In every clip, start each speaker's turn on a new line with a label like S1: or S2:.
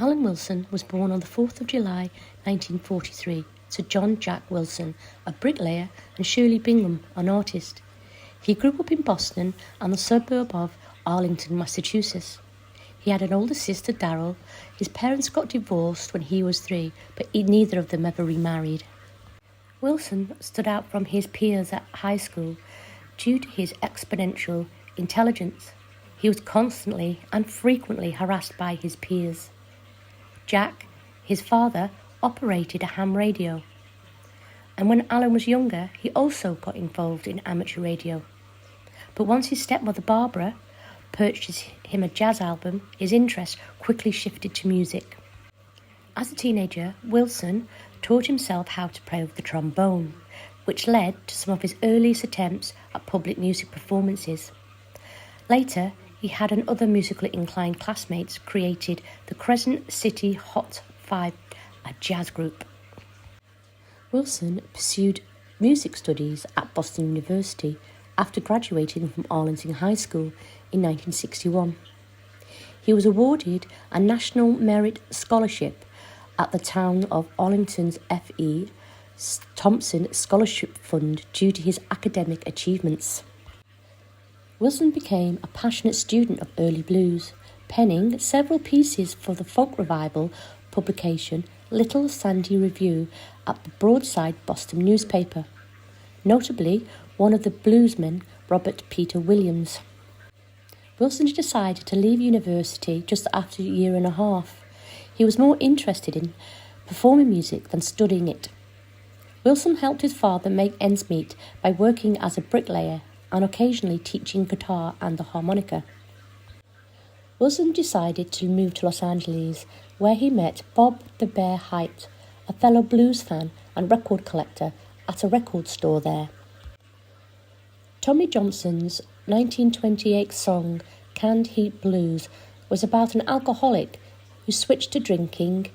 S1: Alan Wilson was born on the 4th of July 1943 to John Jack Wilson, a bricklayer, and Shirley Bingham, an artist. He grew up in Boston and the suburb of Arlington, Massachusetts. He had an older sister, Darrell. His parents got divorced when he was 3, but neither of them ever remarried. Wilson stood out from his peers at high school due to his exponential intelligence. He was constantly and frequently harassed by his peers. Jack, his father, operated a ham radio. And when Alan was younger, he also got involved in amateur radio. But once his stepmother, Barbara, purchased him a jazz album, his interest quickly shifted to music. As a teenager, Wilson taught himself how to play the trombone, which led to some of his earliest attempts at public music performances. Later, he had and other musically inclined classmates created the Crescent City Hot Five, a jazz group. Wilson pursued music studies at Boston University after graduating from Arlington High School in 1961. He was awarded a National Merit Scholarship at the town of Arlington's F.E. Thompson Scholarship Fund due to his academic achievements. Wilson became a passionate student of early blues, penning several pieces for the folk revival publication Little Sandy Review at the Broadside Boston newspaper, notably one of the bluesmen, Robert Peter Williams. Wilson decided to leave university just after a year and a half. He was more interested in performing music than studying it. Wilson helped his father make ends meet by working as a bricklayer and occasionally teaching guitar and the harmonica. Wilson decided to move to Los Angeles, where he met Bob the Bear Hite, a fellow blues fan and record collector, at a record store there. Tommy Johnson's 1928 song Canned Heat Blues was about an alcoholic who switched to drinking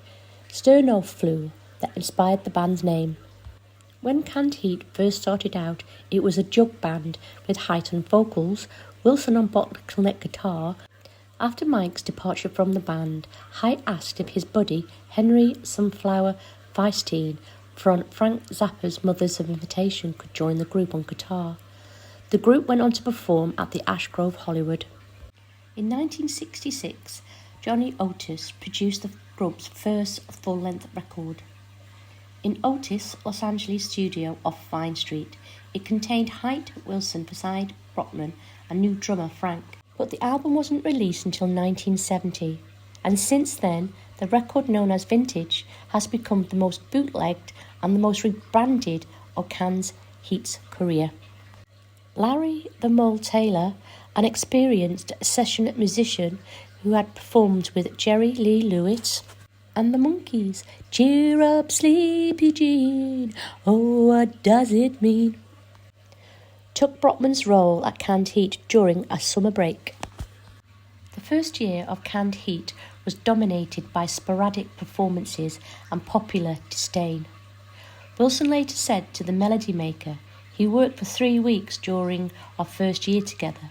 S1: sternoflu that inspired the band's name. When Canned Heat first started out, it was a jug band with Hite on vocals, Wilson on bottleneck guitar. After Mike's departure from the band, Hite asked if his buddy, Henry Sunflower Feinstein, from Frank Zappa's Mothers of Invitation, could join the group on guitar. The group went on to perform at the Ash Grove, Hollywood. In 1966, Johnny Otis produced the group's first full-length record. In Otis' Los Angeles studio off Vine Street, it contained Hite, Wilson, Forsyth, Brockman, and new drummer Frank. But the album wasn't released until 1970, and since then, the record known as Vintage has become the most bootlegged and the most rebranded of Canned Heat's career. Larry the Mole Taylor, an experienced session musician who had performed with Jerry Lee Lewis and the Monkees, cheer up, Sleepy Jean, oh, what does it mean? Took Brockman's role at Canned Heat during a summer break. The first year of Canned Heat was dominated by sporadic performances and popular disdain. Wilson later said to the Melody Maker, he worked for 3 weeks during our first year together.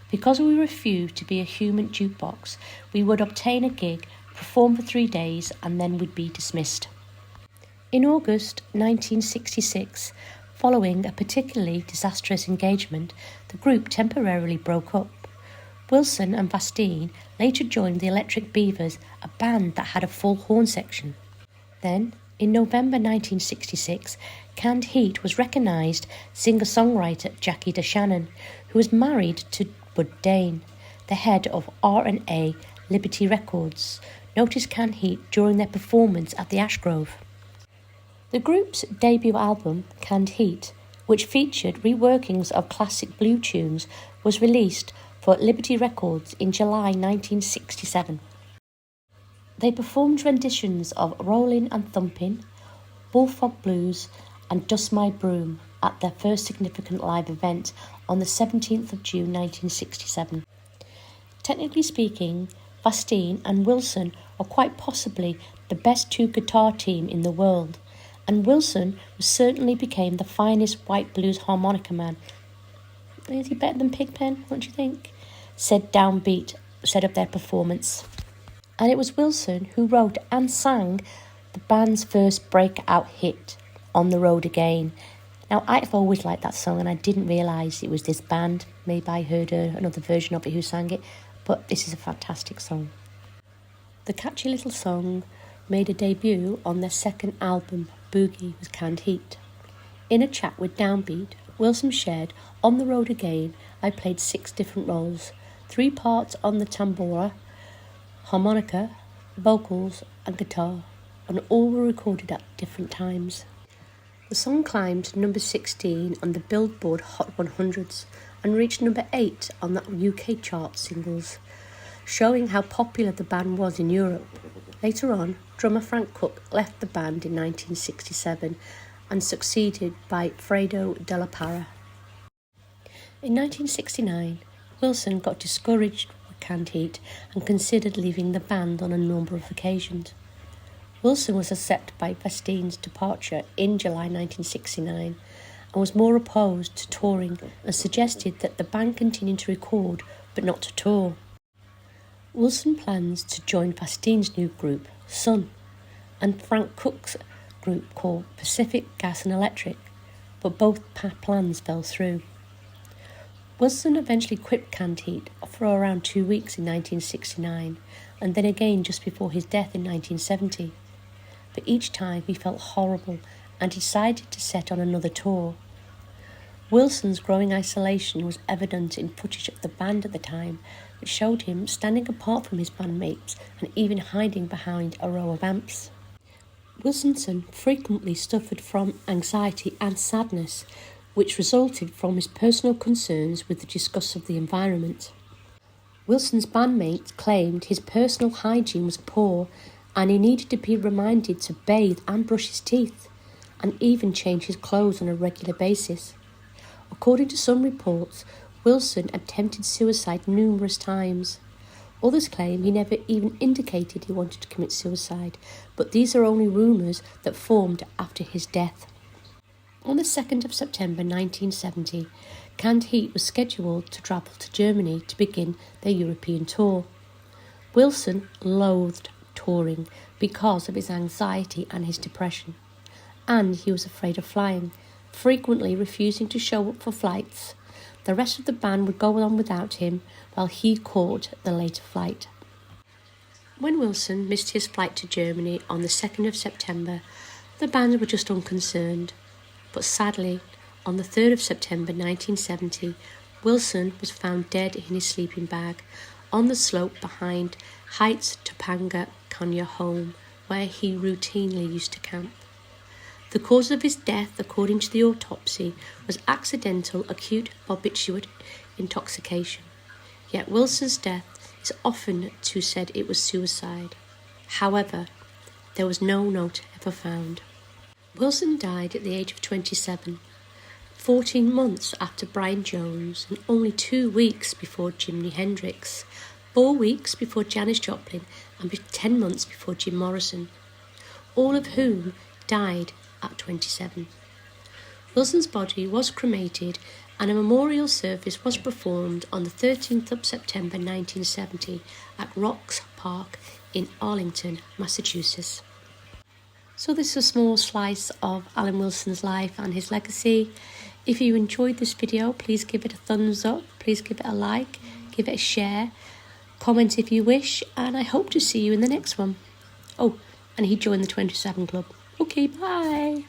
S1: Because we refused to be a human jukebox, we would obtain a gig, perform for 3 days, and then we'd be dismissed. In August 1966, following a particularly disastrous engagement, the group temporarily broke up. Wilson and Vastine later joined the Electric Beavers, a band that had a full horn section. Then, in November 1966, Canned Heat was recognised singer-songwriter Jackie DeShannon, who was married to Bud Dane, the head of R&A Liberty Records, noticed Canned Heat during their performance at the Ash Grove. The group's debut album, Canned Heat, which featured reworkings of classic blue tunes, was released for Liberty Records in July 1967. They performed renditions of Rollin' and Thumpin', Bullfrog Blues, and Dust My Broom at their first significant live event on the 17th of June 1967. Technically speaking, Vastine and Wilson are quite possibly the best two guitar team in the world, and Wilson certainly became the finest white blues harmonica man. Is he better than Pigpen, don't you think? Said Downbeat, said of their performance. And it was Wilson who wrote and sang the band's first breakout hit, On the Road Again. Now, I've always liked that song, and I didn't realise it was this band. Maybe I heard another version of it who sang it, but this is a fantastic song. The catchy little song made a debut on their second album, Boogie with Canned Heat. In a chat with Downbeat, Wilson shared, On the Road Again, I played 6 different roles, 3 parts on the tambora, harmonica, vocals and guitar, and all were recorded at different times. The song climbed to number 16 on the Billboard Hot 100s and reached number 8 on the UK chart singles, showing how popular the band was in Europe. Later on, drummer Frank Cook left the band in 1967 and succeeded by Fredo de la Parra. In 1969, Wilson got discouraged with Canned Heat and considered leaving the band on a number of occasions. Wilson was upset by Vasteen's departure in July 1969 and was more opposed to touring and suggested that the band continue to record but not to tour. Wilson plans to join Vasteen's new group, Sun, and Frank Cook's group called Pacific Gas and Electric, but both plans fell through. Wilson eventually quit Canned Heat for around 2 weeks in 1969 and then again just before his death in 1970. But each time he felt horrible and decided to set on another tour. Wilson's growing isolation was evident in footage of the band at the time, which showed him standing apart from his bandmates and even hiding behind a row of amps. Wilson frequently suffered from anxiety and sadness, which resulted from his personal concerns with the disgust of the environment. Wilson's bandmates claimed his personal hygiene was poor and he needed to be reminded to bathe and brush his teeth, and even change his clothes on a regular basis. According to some reports, Wilson attempted suicide numerous times. Others claim he never even indicated he wanted to commit suicide, but these are only rumours that formed after his death. On the 2nd of September 1970, Canned Heat was scheduled to travel to Germany to begin their European tour. Wilson loathed touring because of his anxiety and his depression, and he was afraid of flying, frequently refusing to show up for flights. The rest of the band would go on without him while he caught the later flight. When Wilson missed his flight to Germany on the 2nd of September, the band were just unconcerned. But sadly, on the 3rd of September 1970, Wilson was found dead in his sleeping bag on the slope behind Heights Topanga Kanya home, where he routinely used to camp. The cause of his death, according to the autopsy, was accidental acute barbiturate intoxication. Yet Wilson's death is often said it was suicide. However, there was no note ever found. Wilson died at the age of 27, 14 months after Brian Jones and only 2 weeks before Jimi Hendrix, 4 weeks before Janis Joplin and 10 months before Jim Morrison, all of whom died at 27. Wilson's body was cremated and a memorial service was performed on the 13th of September 1970 at Rocks Park in Arlington, Massachusetts. So this is a small slice of Alan Wilson's life and his legacy. If you enjoyed this video, please give it a thumbs up, please give it a like, give it a share, comment if you wish, and I hope to see you in the next one. Oh, and he joined the 27 Club. Okay, bye.